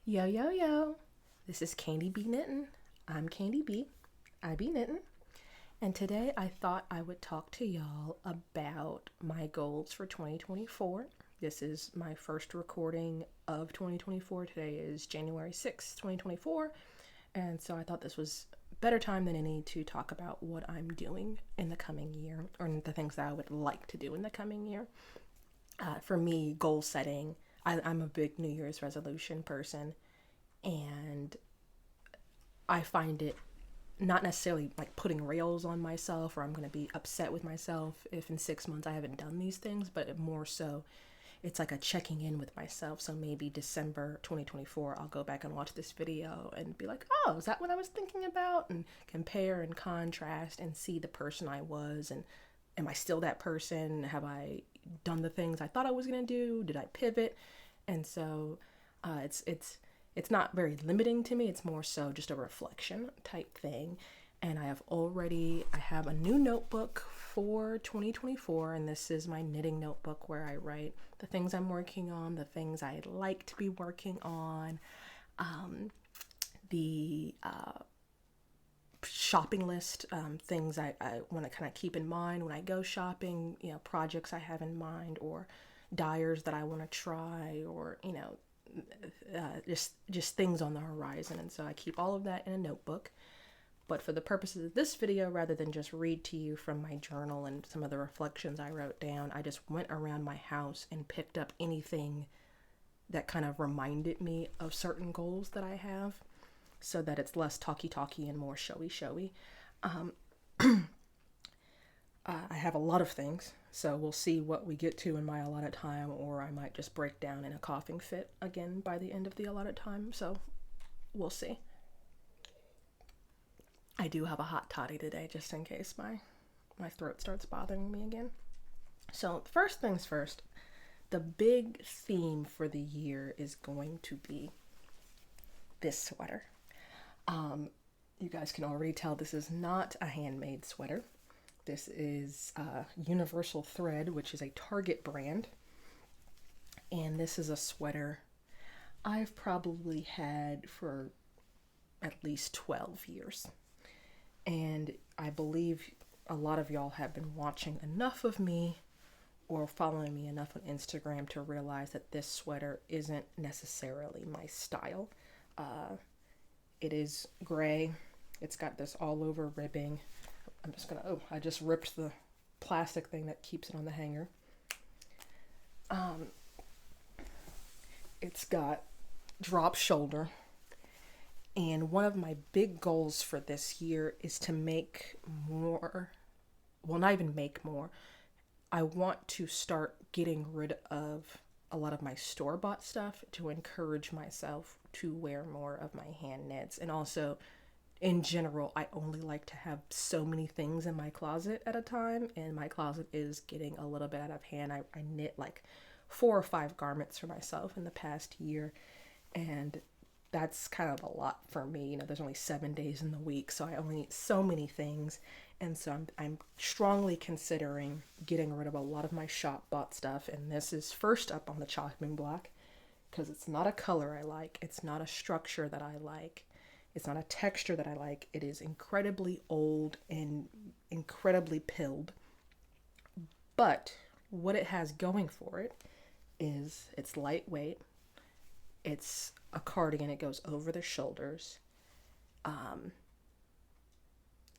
Yo, yo, yo. This is Candy B Knittin. I'm Candy B. I be knitting. And today I thought I would talk to y'all about my goals for 2024. This is my first recording of 2024. Today is January 6th, 2024. And so I thought this was better time than any to talk about what I'm doing in the coming year, or the things that I would like to do in the coming year. For me, goal setting, I'm a big New Year's resolution person, and I find it not necessarily like putting rails on myself or I'm going to be upset with myself if in 6 months I haven't done these things, but more so it's like a checking in with myself. So maybe December 2024, I'll go back and watch this video and be like, oh, is that what I was thinking about? And compare and contrast and see the person I was. And am I still that person? Have I done the things I thought I was going to do? Did I pivot? And so it's not very limiting to me. It's more so just a reflection type thing. And I have a new notebook for 2024, and this is my knitting notebook where I write the things I'm working on, the things I'd like to be working on, the shopping list, things I want to kind of keep in mind when I go shopping, projects I have in mind, or dyers that I want to try, or just things on the horizon. And so I keep all of that in a notebook. But for the purposes of this video, rather than just read to you from my journal and some of the reflections I wrote down, I just went around my house and picked up anything that kind of reminded me of certain goals that I have, so that it's less talky and more showy. I have a lot of things, so we'll see what we get to in my allotted time, or I might just break down in a coughing fit again by the end of the allotted time, so we'll see. I do have a hot toddy today, just in case my throat starts bothering me again. So, first things first, the big theme for the year is going to be this sweater. You guys can already tell this is not a handmade sweater. This is Universal Thread, which is a Target brand. And this is a sweater I've probably had for at least 12 years. And I believe a lot of y'all have been watching enough of me or following me enough on Instagram to realize that this sweater isn't necessarily my style. It is gray. It's got this all over ribbing. I just ripped the plastic thing that keeps it on the hanger. It's got drop shoulder. And one of my big goals for this year is to make more, well, not even make more. I want to start getting rid of a lot of my store-bought stuff to encourage myself to wear more of my hand knits. And also, in general, I only like to have so many things in my closet at a time, and my closet is getting a little bit out of hand. I knit like 4 or 5 garments for myself in the past year, and that's kind of a lot for me. There's only 7 days in the week, so I only need so many things. And so I'm strongly considering getting rid of a lot of my shop bought stuff. And this is first up on the chopping block because it's not a color I like. It's not a structure that I like. It's not a texture that I like. It is incredibly old and incredibly pilled. But what it has going for it is it's lightweight. It's a cardigan. It goes over the shoulders.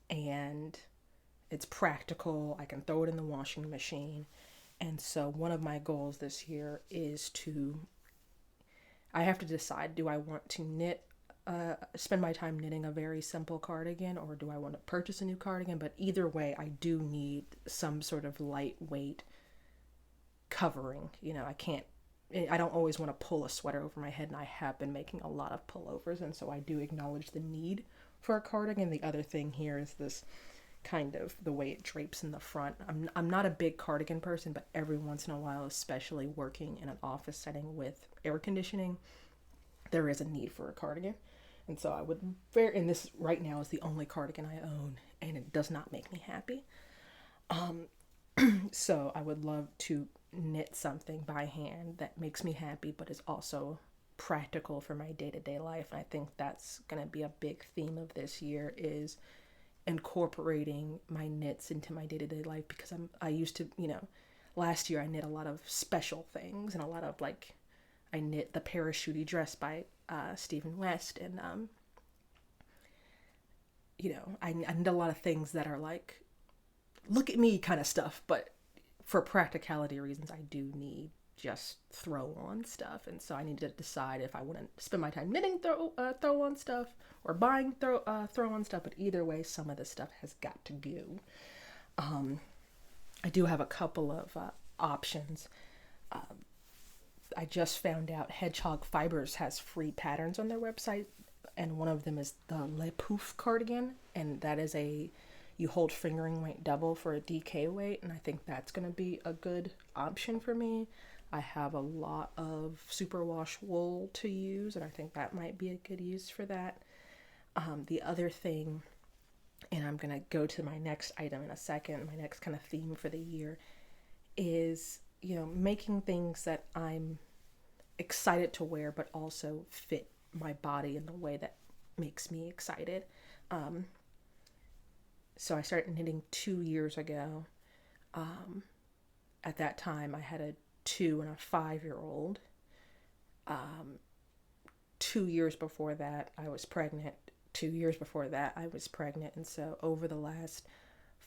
And it's practical. I can throw it in the washing machine. And so one of my goals this year is I have to decide, do I want to spend my time knitting a very simple cardigan, or do I want to purchase a new cardigan? But either way, I do need some sort of lightweight covering. I don't always want to pull a sweater over my head, and I have been making a lot of pullovers, and so I do acknowledge the need for a cardigan. The other thing here is this kind of the way it drapes in the front. I'm not a big cardigan person, but every once in a while, especially working in an office setting with air conditioning, there is a need for a cardigan. And so and this right now is the only cardigan I own, and it does not make me happy. So I would love to knit something by hand that makes me happy, but is also practical for my day-to-day life. And I think that's going to be a big theme of this year, is incorporating my knits into my day-to-day life, because I used to, last year I knit a lot of special things, and a lot of I knit the parachute dress by Stephen West, and I knit a lot of things that are look at me kind of stuff, but for practicality reasons I do need just throw on stuff. And so I need to decide if I want to spend my time knitting throw on stuff, or buying throw on stuff. But either way, some of the stuff has got to go. I do have a couple of options. I just found out Hedgehog Fibres has free patterns on their website, and one of them is the Pouf cardigan, and that is you hold fingering weight double for a DK weight, and I think that's going to be a good option for me. I have a lot of superwash wool to use, and I think that might be a good use for that. The other thing, and I'm going to go to my next item in a second, my next kind of theme for the year, is, making things that I'm excited to wear, but also fit my body in the way that makes me excited. So I started knitting 2 years ago. At that time, I had a 2 and a 5-year-old. 2 years before that, I was pregnant. 2 years before that, I was pregnant. And so over the last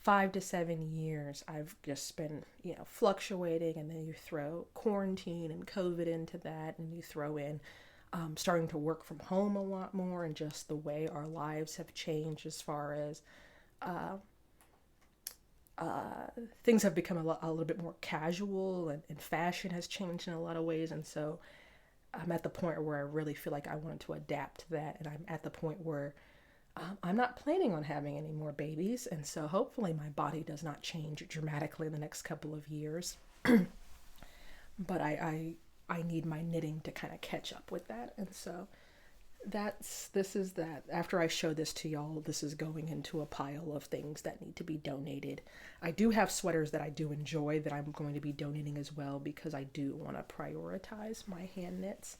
5 to 7 years, I've just been, fluctuating. And then you throw quarantine and COVID into that, and you throw in starting to work from home a lot more, and just the way our lives have changed as far as things have become a little bit more casual, and fashion has changed in a lot of ways. And so I'm at the point where I really feel like I wanted to adapt to that. And I'm at the point where I'm not planning on having any more babies. And so hopefully my body does not change dramatically in the next couple of years. But I need my knitting to kind of catch up with that. And so this is that. After I show this to y'all, this is going into a pile of things that need to be donated. I do have sweaters that I do enjoy that I'm going to be donating as well, because I do want to prioritize my hand knits.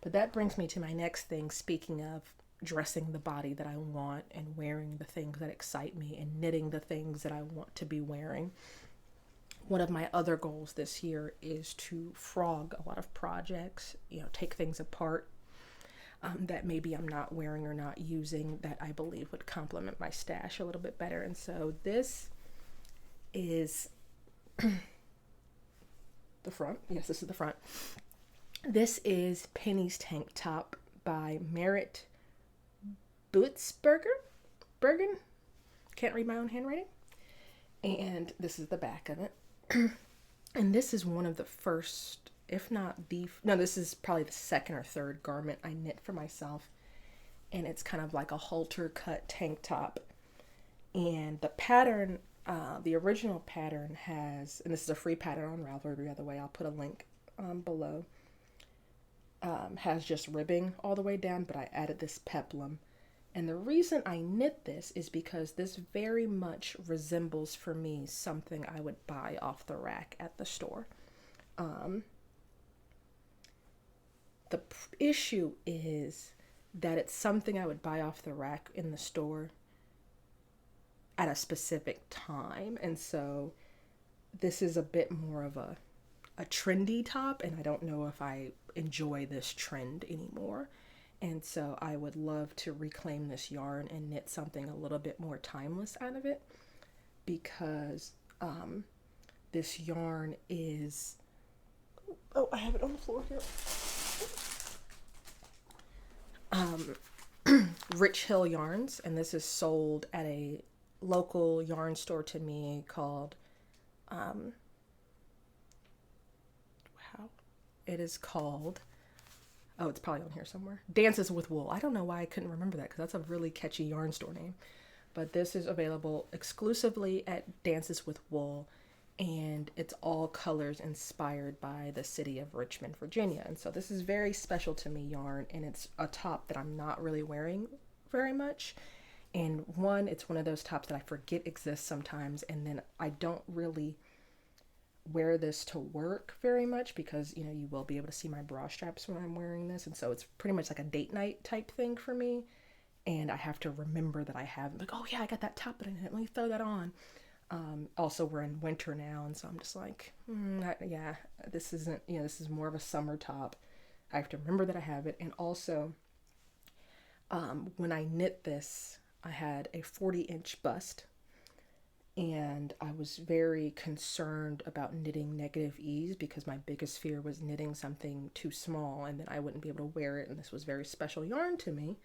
But that brings me to my next thing. Speaking of dressing the body that I want, and wearing the things that excite me, and knitting the things that I want to be wearing, one of my other goals this year is to frog a lot of projects, take things apart that maybe I'm not wearing or not using, that I believe would complement my stash a little bit better. And so this is the front. Yes, this is the front. This is Penny's tank top by Merritt Bergen. Can't read my own handwriting. And this is the back of it. And this is one of the first, if not this is probably the second or third garment I knit for myself. And it's kind of like a halter cut tank top. And the pattern, the original pattern has, and this is a free pattern on Ravelry, by the way, I'll put a link below, has just ribbing all the way down, but I added this peplum. And the reason I knit this is because this very much resembles, for me, something I would buy off the rack at the store. The issue is that it's something I would buy off the rack in the store at a specific time. And so this is a bit more of a trendy top, and I don't know if I enjoy this trend anymore. And so I would love to reclaim this yarn and knit something a little bit more timeless out of it, because this yarn is, I have it on the floor here. Rich Hill Yarns, and this is sold at a local yarn store to me called, it is called, it's probably on here somewhere, Dances with Wool. I don't know why I couldn't remember that, because that's a really catchy yarn store name. But this is available exclusively at Dances with Wool, and it's all colors inspired by the city of Richmond, Virginia. And so this is very special to me yarn, and it's a top that I'm not really wearing very much. And it's one of those tops that I forget exists sometimes, and then I don't really wear this to work very much because, you know, you will be able to see my bra straps when I'm wearing this. And so it's pretty much like a date night type thing for me. And I have to remember that I have, like, oh yeah, I got that top, but I didn't, let me throw that on. Also, we're in winter now, and so I'm just like, yeah, this isn't, you know, this is more of a summer top. I have to remember that I have it. And also, when I knit this, I had a 40-inch bust, and I was very concerned about knitting negative ease because my biggest fear was knitting something too small and then I wouldn't be able to wear it, and this was very special yarn to me.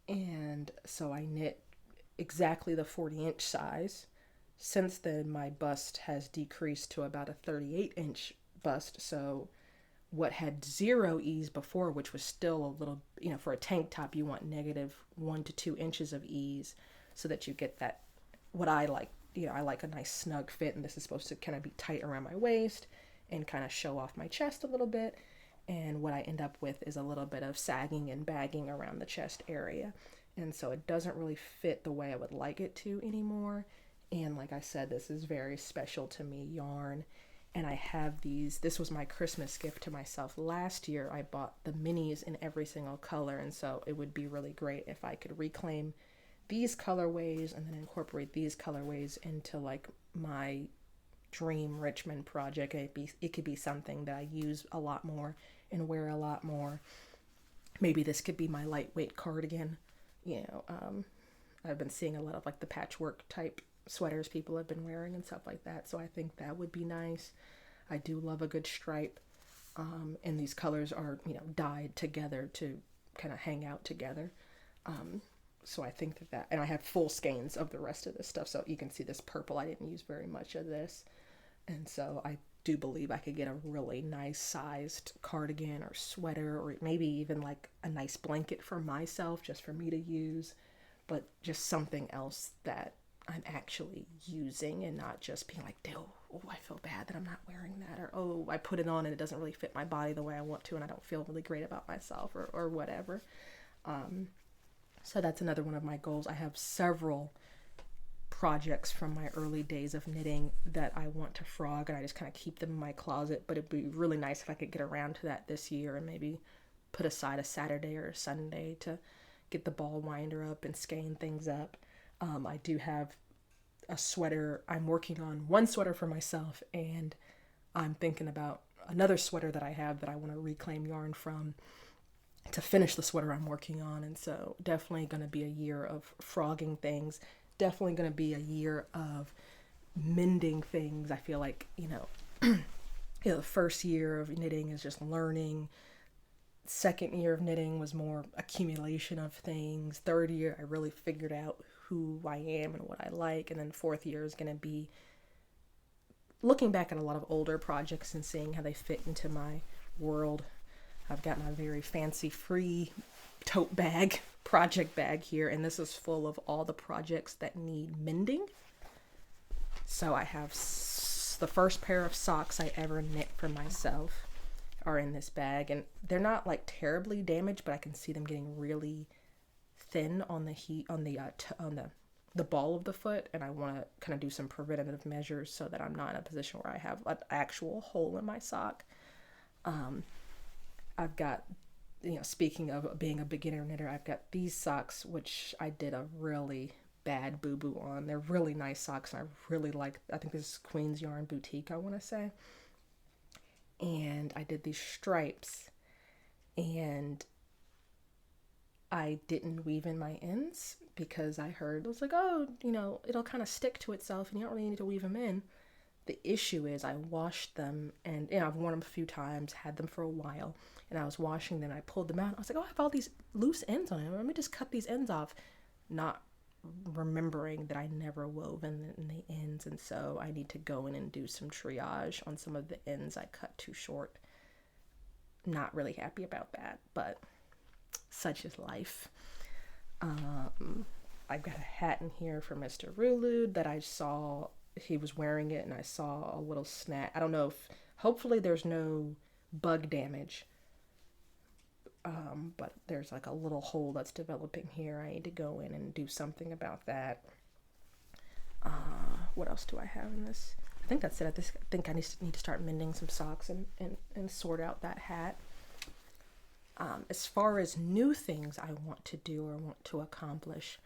And so I knit exactly the 40-inch size. Since then, my bust has decreased to about a 38-inch bust. So what had 0 ease before, which was still a little, you know, for a tank top, you want -1 to 2 inches of ease so that you get that, what I like, you know, I like a nice snug fit, and this is supposed to kind of be tight around my waist and kind of show off my chest a little bit. And what I end up with is a little bit of sagging and bagging around the chest area. And so it doesn't really fit the way I would like it to anymore. And like I said, this is very special to me yarn. And I have these, this was my Christmas gift to myself. Last year, I bought the minis in every single color. And so it would be really great if I could reclaim these colorways and then incorporate these colorways into like my dream Richmond project. It could be something that I use a lot more and wear a lot more. Maybe this could be my lightweight cardigan. You know, I've been seeing a lot of like the patchwork type sweaters people have been wearing and stuff like that. So I think that would be nice. I do love a good stripe. And these colors are, you know, dyed together to kind of hang out together. So I think that, and I have full skeins of the rest of this stuff. So you can see this purple, I didn't use very much of this. And so I do believe I could get a really nice sized cardigan or sweater, or maybe even like a nice blanket for myself, just for me to use, but just something else that I'm actually using and not just being like, oh, I feel bad that I'm not wearing that, or oh, I put it on and it doesn't really fit my body the way I want to and I don't feel really great about myself, or whatever. So that's another one of my goals. I have several projects from my early days of knitting that I want to frog, and I just kind of keep them in my closet, but it'd be really nice if I could get around to that this year and maybe put aside a Saturday or a Sunday to get the ball winder up and skein things up. I do have a sweater. I'm working on one sweater for myself, and I'm thinking about another sweater that I have that I want to reclaim yarn from to finish the sweater I'm working on. And so definitely going to be a year of frogging things. Definitely going to be a year of mending things. I feel like, the first year of knitting is just learning. Second year of knitting was more accumulation of things. Third year, I really figured out who I am and what I like. And then fourth year is going to be looking back at a lot of older projects and seeing how they fit into my world. I've got my very fancy free tote bag, project bag here, and this is full of all the projects that need mending. So I have the first pair of socks I ever knit for myself are in this bag, and they're not like terribly damaged, but I can see them getting really thin on the ball of the foot, and I want to kind of do some preventative measures so that I'm not in a position where I have an actual hole in my sock. I've got, speaking of being a beginner knitter, I've got these socks, which I did a really bad boo-boo on. They're really nice socks, and I think this is Queen's Yarn Boutique, I want to say. And I did these stripes, and I didn't weave in my ends because I was like, it'll kind of stick to itself and you don't really need to weave them in. The issue is I washed them, and I've worn them a few times, had them for a while, and I was washing them and I pulled them out. I was like, oh, I have all these loose ends on it. Let me just cut these ends off, not remembering that I never wove in the ends, and so I need to go in and do some triage on some of the ends I cut too short. Not really happy about that, but such is life. I've got a hat in here for Mr. Rulud that I saw. He was wearing it and I saw a little snag. I don't know hopefully there's no bug damage. But there's like a little hole that's developing here. I need to go in and do something about that. What else do I have in this? think that's it. I think I need to start mending some socks and sort out that hat. As far as new things I want to do or want to accomplish,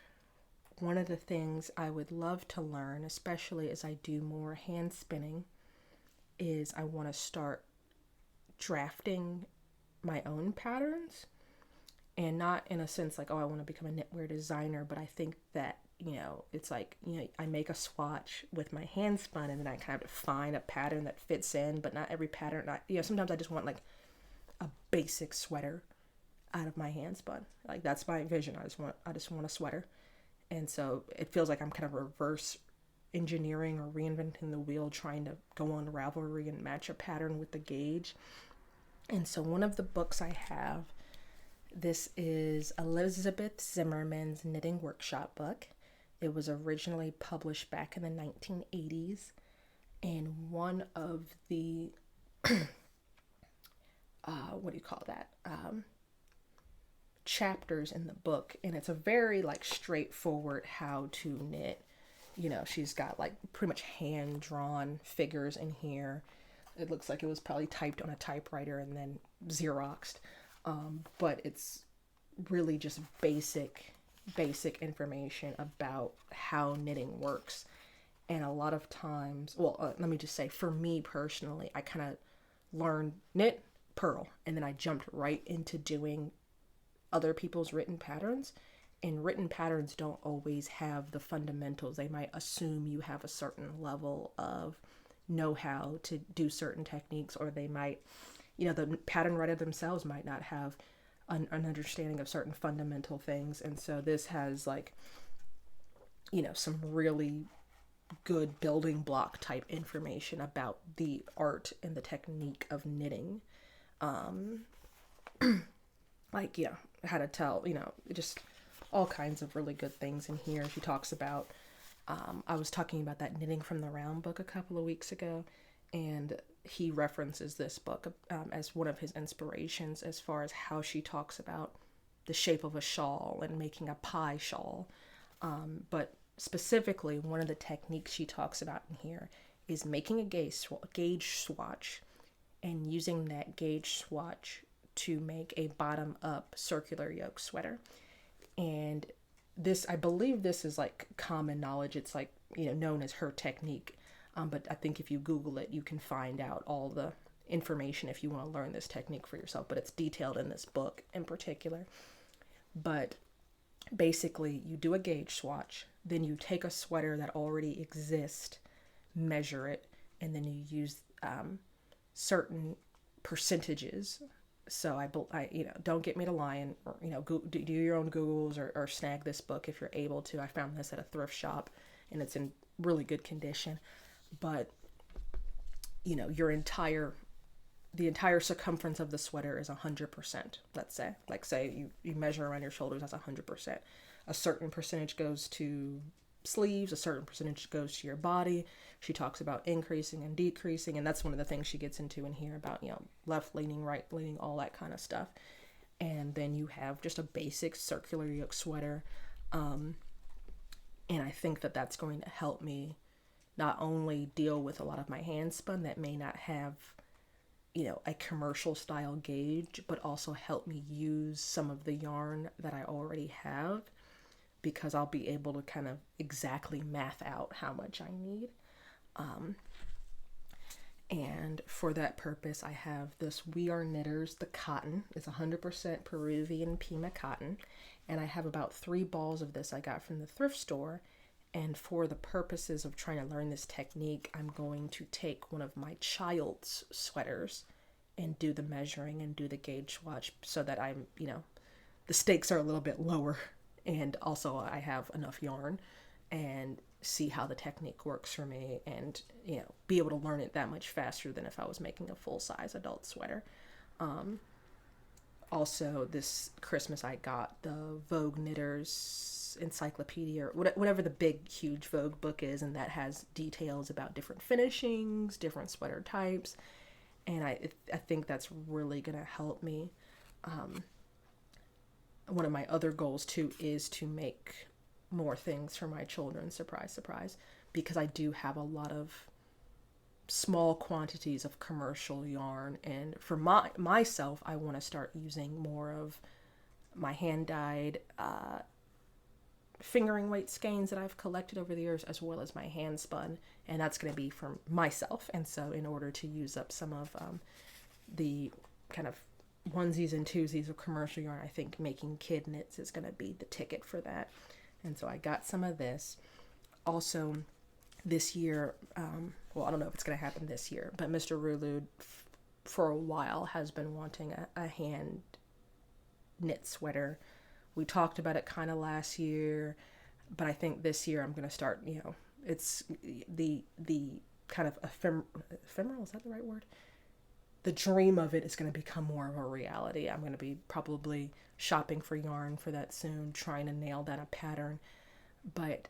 one of the things I would love to learn, especially as I do more hand spinning, is I want to start drafting my own patterns. And not in a sense like, oh, I want to become a knitwear designer, but I think that, it's like, I make a swatch with my hand spun and then I kind of find a pattern that fits in, but not every pattern. Sometimes I just want like a basic sweater out of my hand spun. Like that's my vision. I just want a sweater. And so it feels like I'm kind of reverse engineering or reinventing the wheel, trying to go on Ravelry and match a pattern with the gauge. And so one of the books I have, this is Elizabeth Zimmerman's knitting workshop book. It was originally published back in the 1980s. And one of the, chapters in the book, and it's a very like straightforward how to knit. She's got like pretty much hand drawn figures in here. It looks like it was probably typed on a typewriter and then Xeroxed. But it's really just basic information about how knitting works. And a lot of times, let me just say, for me personally, I kind of learned knit, purl, and then I jumped right into doing other people's written patterns. And written patterns don't always have the fundamentals. They might assume you have a certain level of know-how to do certain techniques, or they might, the pattern writer themselves might not have an understanding of certain fundamental things. And so this has like, some really good building block type information about the art and the technique of knitting. How to tell, just all kinds of really good things in here. She talks about, I was talking about that Knitting from the Round book a couple of weeks ago, and he references this book as one of his inspirations as far as how she talks about the shape of a shawl and making a pie shawl. But specifically, one of the techniques she talks about in here is making a gauge swatch and using that gauge swatch to make a bottom-up circular yoke sweater. And this, I believe this is like common knowledge. It's like, known as her technique. But I think if you Google it, you can find out all the information if you want to learn this technique for yourself. But it's detailed in this book in particular. But basically, you do a gauge swatch, then you take a sweater that already exists, measure it, and then you use certain percentages. So I don't get me to lying, or, do your own Googles or snag this book if you're able to. I found this at a thrift shop and it's in really good condition. But, the entire circumference of the sweater is 100%, let's say. Like say you measure around your shoulders, that's 100%. A certain percentage goes to sleeves, a certain percentage goes to your body. She talks about increasing and decreasing, and that's one of the things she gets into in here about, left leaning, right leaning, all that kind of stuff. And then you have just a basic circular yoke sweater. And I think that that's going to help me not only deal with a lot of my hand spun that may not have, a commercial style gauge, but also help me use some of the yarn that I already have, because I'll be able to kind of exactly math out how much I need. And for that purpose, I have this We Are Knitters, the cotton. It's 100% Peruvian Pima cotton. And I have about 3 balls of this I got from the thrift store. And for the purposes of trying to learn this technique, I'm going to take one of my child's sweaters and do the measuring and do the gauge swatch so that I'm, the stakes are a little bit lower. And also I have enough yarn, and see how the technique works for me, and, be able to learn it that much faster than if I was making a full-size adult sweater. Also, this Christmas I got the Vogue Knitters Encyclopedia, or whatever the big, huge Vogue book is, and that has details about different finishings, different sweater types, and I think that's really going to help me. One of my other goals, too, is to make more things for my children, surprise, surprise, because I do have a lot of small quantities of commercial yarn. And for myself, I want to start using more of my hand dyed fingering weight skeins that I've collected over the years, as well as my hand spun, and that's going to be for myself. And so in order to use up some of the kind of onesies and twosies of commercial yarn, I think making kid knits is going to be the ticket for that. And so I got some of this. Also, this year, well, I don't know if it's going to happen this year, but Mr. Rulud for a while has been wanting a hand knit sweater. We talked about it kind of last year, but I think this year I'm going to start, it's the kind of ephemeral, is that the right word? The dream of it is going to become more of a reality. I'm going to be probably shopping for yarn for that soon, trying to nail down a pattern. But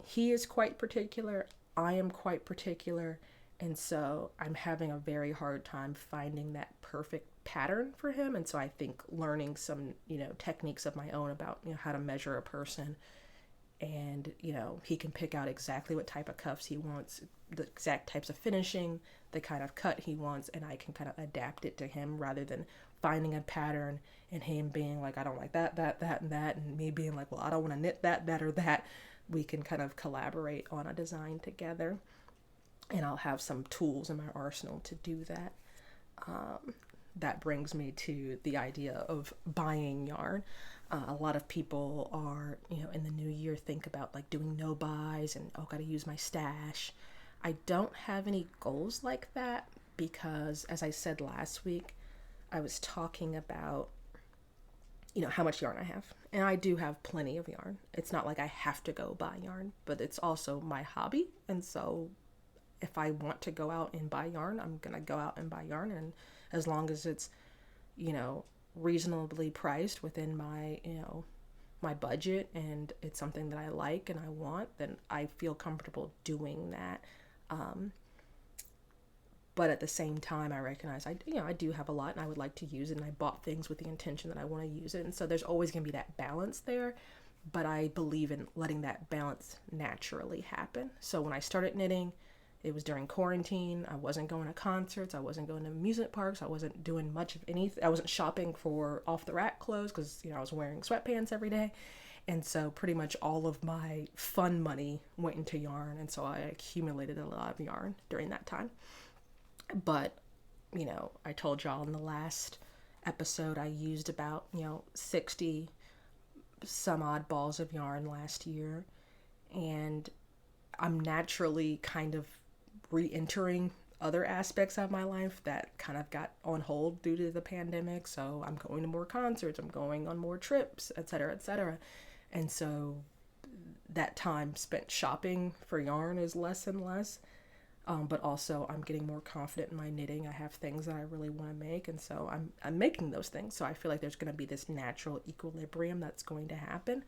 he is quite particular. I am quite particular. And so I'm having a very hard time finding that perfect pattern for him. And so I think learning some, techniques of my own about, how to measure a person, and, he can pick out exactly what type of cuffs he wants, the exact types of finishing, the kind of cut he wants, and I can kind of adapt it to him rather than finding a pattern and him being like, I don't like that, and that, and me being like, well, I don't want to knit that, or that. We can kind of collaborate on a design together, and I'll have some tools in my arsenal to do that. That brings me to the idea of buying yarn. A lot of people are, in the new year, think about like doing no buys and, gotta use my stash. I don't have any goals like that because, as I said last week, I was talking about, how much yarn I have. And I do have plenty of yarn. It's not like I have to go buy yarn, but it's also my hobby. And so if I want to go out and buy yarn, I'm going to go out and buy yarn. And as long as it's, reasonably priced within my, my budget, and it's something that I like and I want, then I feel comfortable doing that. But at the same time, I recognize I do have a lot and I would like to use it, and I bought things with the intention that I want to use it. And so there's always going to be that balance there, but I believe in letting that balance naturally happen. So when I started knitting, it was during quarantine. I wasn't going to concerts. I wasn't going to amusement parks. I wasn't doing much of anything. I wasn't shopping for off the rack clothes because, I was wearing sweatpants every day. And so pretty much all of my fun money went into yarn. And so I accumulated a lot of yarn during that time. But, I told y'all in the last episode, I used about, 60 some odd balls of yarn last year. And I'm naturally kind of re-entering other aspects of my life that kind of got on hold due to the pandemic. So I'm going to more concerts, I'm going on more trips, etc., etc. And so that time spent shopping for yarn is less and less. But also I'm getting more confident in my knitting. I have things that I really want to make, and so I'm making those things. So I feel like there's going to be this natural equilibrium that's going to happen.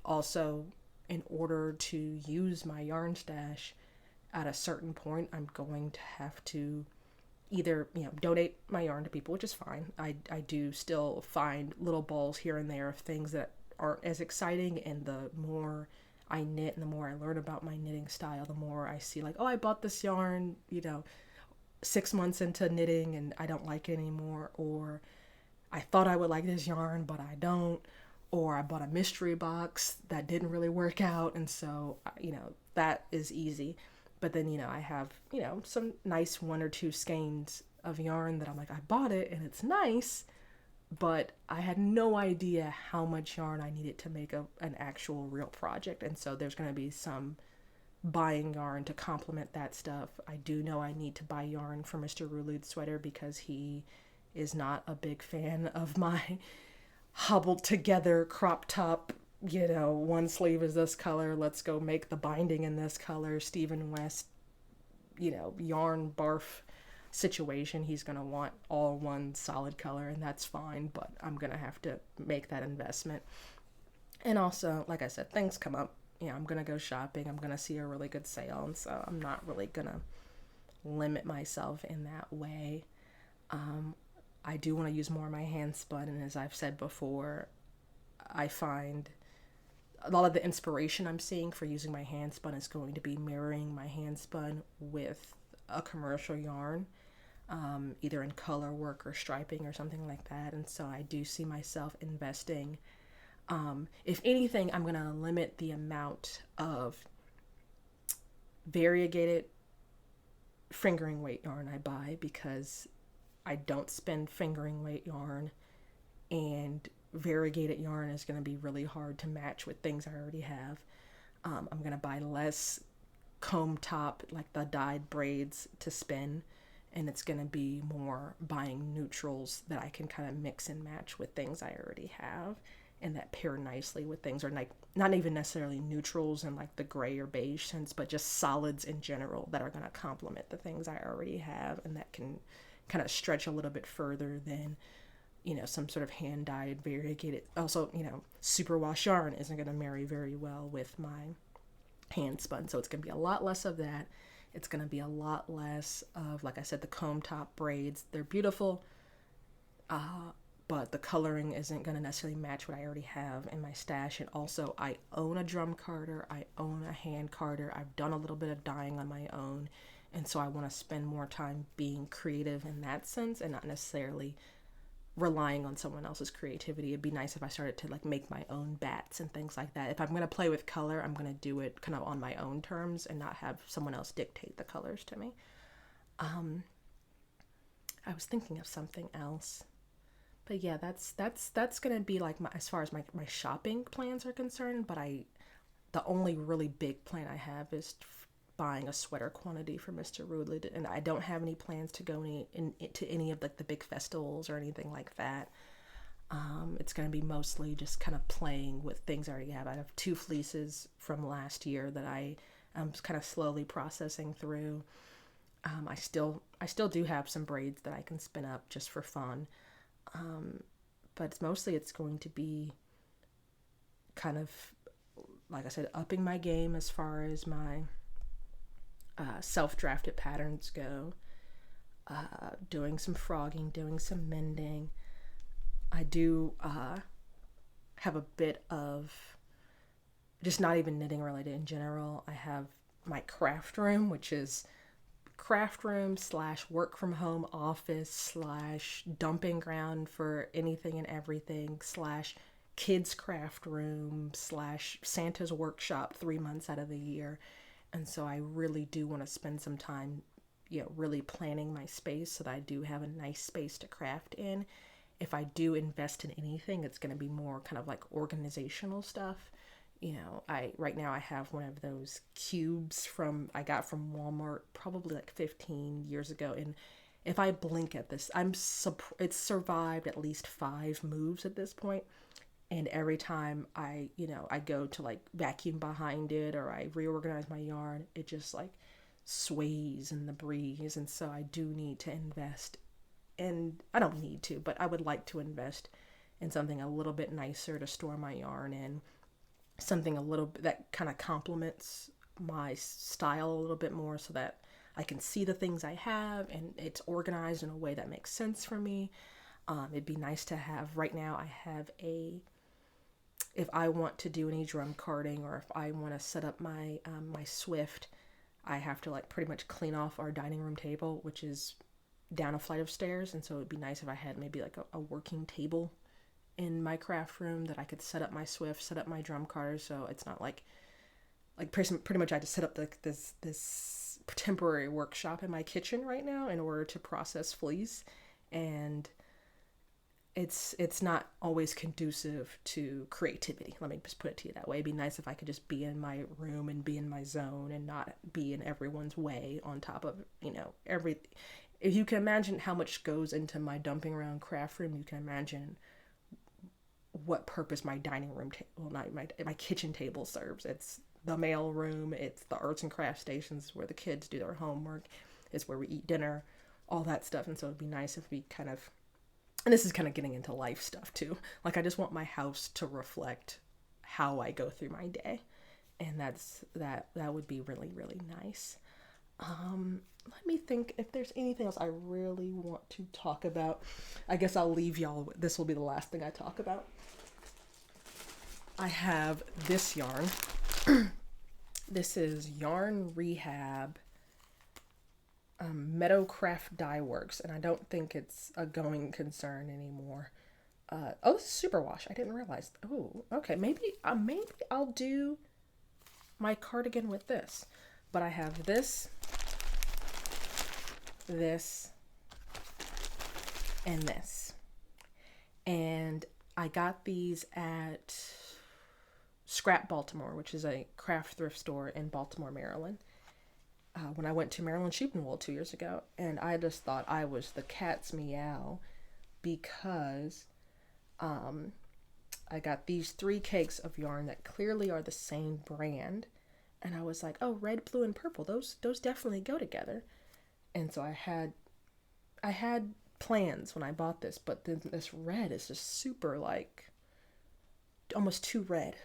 Also, in order to use my yarn stash at a certain point, I'm going to have to either, donate my yarn to people, which is fine. I do still find little balls here and there of things that aren't as exciting, and the more I knit and the more I learn about my knitting style, the more I see like, I bought this yarn, 6 months into knitting and I don't like it anymore, or I thought I would like this yarn, but I don't, or I bought a mystery box that didn't really work out. And so, that is easy. But then, I have, some nice 1 or 2 skeins of yarn that I'm like, I bought it and it's nice, but I had no idea how much yarn I needed to make an actual real project. And so there's going to be some buying yarn to complement that stuff. I do know I need to buy yarn for Mr. Rulud's sweater because he is not a big fan of my hobbled together crop top, one sleeve is this color, let's go make the binding in this color, Stephen West, yarn barf situation. He's going to want all one solid color, and that's fine, but I'm going to have to make that investment. And also, like I said, things come up. I'm going to go shopping. I'm going to see a really good sale, and so I'm not really going to limit myself in that way. I do want to use more of my hand spun, and as I've said before, I find a lot of the inspiration I'm seeing for using my hand spun is going to be mirroring my hand spun with a commercial yarn, either in color work or striping or something like that. And so I do see myself investing. If anything, I'm going to limit the amount of variegated fingering weight yarn I buy, because I don't spend fingering weight yarn, and variegated yarn is going to be really hard to match with things I already have. I'm going to buy less comb top, like the dyed braids to spin, and it's going to be more buying neutrals that I can kind of mix and match with things I already have, and that pair nicely with things, or like not even necessarily neutrals in like the gray or beige sense, but just solids in general that are going to complement the things I already have, and that can kind of stretch a little bit further than, you know, some sort of hand dyed variegated. Also, you know, superwash yarn isn't going to marry very well with my hand spun, so it's going to be a lot less of that. It's going to be a lot less of, like I said, the comb top braids. They're beautiful, but the coloring isn't going to necessarily match what I already have in my stash. And also, I own a drum carder, I own a hand carder, I've done a little bit of dyeing on my own, and so I want to spend more time being creative in that sense and not necessarily relying on someone else's creativity. It'd be nice if I started to like make my own bats and things like that. If I'm going to play with color, I'm going to do it kind of on my own terms and not have someone else dictate the colors to me. I was thinking of something else. But yeah, that's gonna be like as far as my shopping plans are concerned. But the only really big plan I have is buying a sweater quantity for Mr. Rudley, and I don't have any plans to go to any of like the big festivals or anything like that. It's gonna be mostly just kind of playing with things I already have. I have 2 fleeces from last year that I am kind of slowly processing through. I still do have some braids that I can spin up just for fun. But it's going to be kind of, like I said, upping my game as far as my self-drafted patterns go, doing some frogging, doing some mending. I do have a bit of just not even knitting related in general. I have my craft room, which is craft room / work from home office / dumping ground for anything and everything / kids craft room / Santa's workshop 3 months out of the year. And so I really do want to spend some time, you know, really planning my space so that I do have a nice space to craft in. If I do invest in anything, it's going to be more kind of like organizational stuff. You know, right now I have one of those cubes I got from Walmart probably like 15 years ago, and if I blink at this, it's survived at least 5 moves at this point, and every time I go to like vacuum behind it or I reorganize my yarn, it just like sways in the breeze. And so I do need to invest, and I don't need to, but I would like to invest in something a little bit nicer to store my yarn in. Something a little bit that kind of complements my style a little bit more, so that I can see the things I have and it's organized in a way that makes sense for me. It'd be nice to have, right now I have if I want to do any drum carding, or if I want to set up my my Swift, I have to like pretty much clean off our dining room table, which is down a flight of stairs. And so it'd be nice if I had maybe like a working table in my craft room that I could set up my Swift, set up my drum carders, so it's not like pretty much I had to set up this temporary workshop in my kitchen right now in order to process fleece, and it's not always conducive to creativity. Let me just put it to you that way. It'd be nice if I could just be in my room and be in my zone and not be in everyone's way on top of, you know, if you can imagine how much goes into my dumping around craft room, you can imagine what purpose my dining room my kitchen table serves. It's the mail room, it's the arts and crafts stations where the kids do their homework, it's where we eat dinner, all that stuff. And so it'd be nice if we kind of, and this is kind of getting into life stuff too, like I just want my house to reflect how I go through my day, and that would be really, really nice. Let me think if there's anything else I really want to talk about. I guess I'll leave y'all. This will be the last thing I talk about. I have this yarn. This is Yarn Rehab Meadowcraft Dye Works, and I don't think it's a going concern anymore. Oh, this is superwash. I didn't realize. Oh, okay. Maybe I'll do my cardigan with this. But I have this, and this. And I got these at Scrap Baltimore, which is a craft thrift store in Baltimore, Maryland. When I went to Maryland Sheep and Wool 2 years ago, and I just thought I was the cat's meow because I got these 3 cakes of yarn that clearly are the same brand, and I was like, oh, red, blue, and purple, those definitely go together. And so I had plans when I bought this, but then this red is just super, like, almost too red.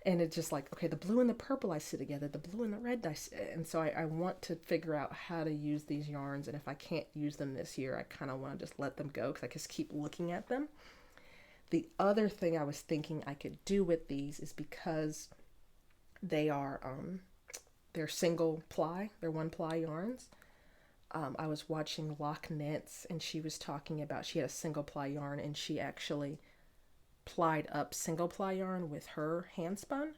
And it's just like, okay, the blue and the purple I see together, the blue and the red and so I want to figure out how to use these yarns, and if I can't use them this year, I kind of want to just let them go because I just keep looking at them. The other thing I was thinking I could do with these is because they are they're single ply, they're 1-ply yarns. I was watching Lock Knits, and she was talking about, she had a single ply yarn, and she actually plied up single ply yarn with her hand spun.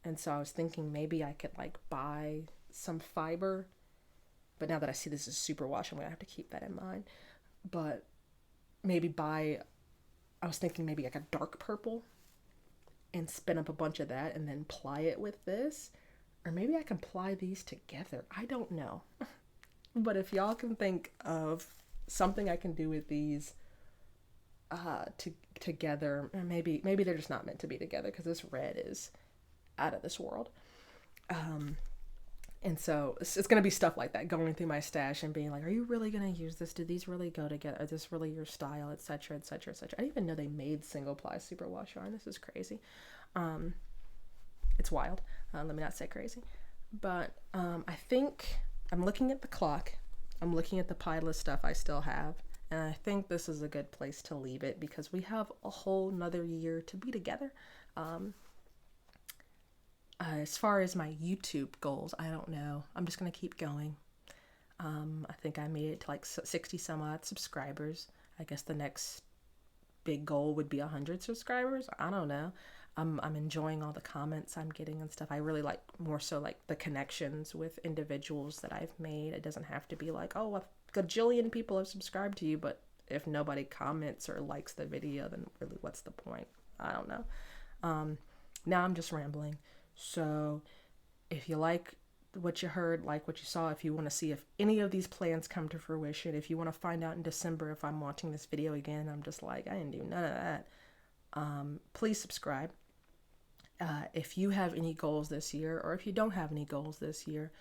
And so I was thinking maybe I could like buy some fiber, but now that I see this is superwash, I'm gonna have to keep that in mind. But maybe I was thinking maybe like a dark purple and spin up a bunch of that and then ply it with this, or maybe I can ply these together. I don't know. But if y'all can think of something I can do with these together, maybe they're just not meant to be together because this red is out of this world. And so it's going to be stuff like that, going through my stash and being like, are you really going to use this? Do these really go together? Is this really your style? Etc., etc., etc. I didn't even know they made single ply superwash yarn. This is crazy. It's wild. Let me not say crazy. But I think I'm looking at the clock. I'm looking at the pile of stuff I still have. And I think this is a good place to leave it because we have a whole nother year to be together. As far as my YouTube goals, I don't know. I'm just going to keep going. I think I made it to like 60 some odd subscribers. I guess the next big goal would be 100 subscribers. I don't know. I'm enjoying all the comments I'm getting and stuff. I really like more so like the connections with individuals that I've made. It doesn't have to be like, oh, a gajillion people have subscribed to you, but if nobody comments or likes the video, then really what's the point? I don't know. Now I'm just rambling. So if you like what you heard, like what you saw, if you want to see if any of these plans come to fruition, if you want to find out in December if I'm watching this video again, I'm just like, I didn't do none of that. Please subscribe. If you have any goals this year, or if you don't have any goals this year,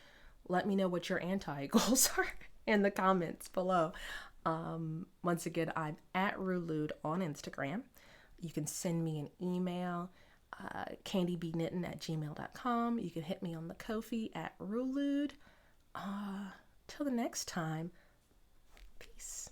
let me know what your anti-goals are in the comments below. Once again, I'm at Rulude on Instagram. You can send me an email, candibknittin@gmail.com. You can hit me on the Ko-fi at Rulude. Till the next time, peace.